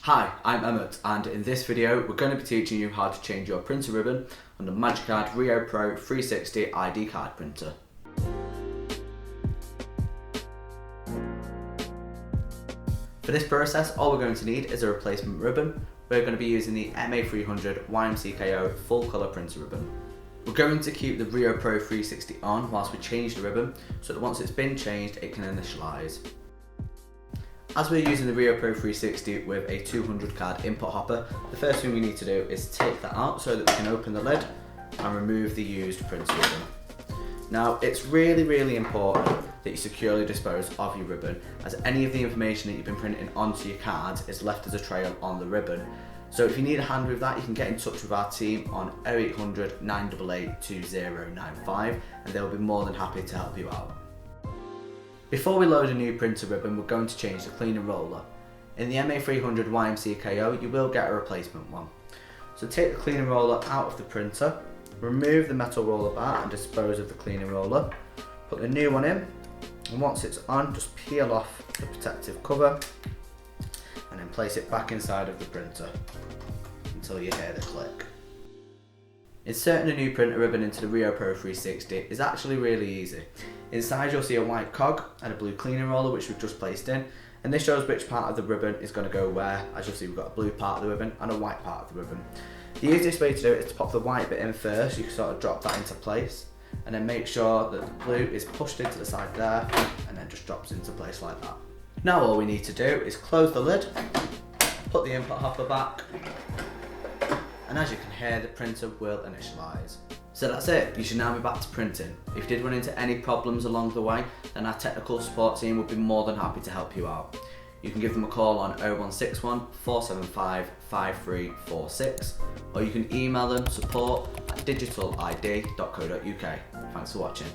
Hi, I'm Emmett, and in this video we're going to be teaching you how to change your printer ribbon on the Magicard Rio Pro 360 ID card printer. For this process, all we're going to need is a replacement ribbon. We're going to be using the MA300 YMCKO full colour printer ribbon. We're going to keep the Rio Pro 360 on whilst we change the ribbon, so that once it's been changed it can initialise. As we're using the Rio Pro 360 with a 200 card input hopper, the first thing we need to do is take that out so that we can open the lid and remove the used printer ribbon. Now, it's really important that you securely dispose of your ribbon, as any of the information that you've been printing onto your cards is left as a trail on the ribbon. So if you need a hand with that, you can get in touch with our team on 0800 988 2095 and they'll be more than happy to help you out. Before we load a new printer ribbon, we're going to change the cleaner roller. In the MA300 YMCKO, you will get a replacement one. So take the cleaner roller out of the printer, remove the metal roller bar and dispose of the cleaner roller. Put the new one in, and once it's on, just peel off the protective cover and then place it back inside of the printer until you hear the click. Inserting a new printer ribbon into the Rio Pro 360 is actually really easy. Inside you'll see a white cog and a blue cleaner roller which we've just placed in, and this shows which part of the ribbon is going to go where. As you'll see, we've got a blue part of the ribbon and a white part of the ribbon. The easiest way to do it is to pop the white bit in first. You can sort of drop that into place and then make sure that the blue is pushed into the side there and then just drops into place like that. Now all we need to do is close the lid, put the input hopper back, and as you can hear, the printer will initialise. So that's it, you should now be back to printing. If you did run into any problems along the way, then our technical support team would be more than happy to help you out. You can give them a call on 0161 475 5346, or you can email them support@digitalid.co.uk. Thanks for watching.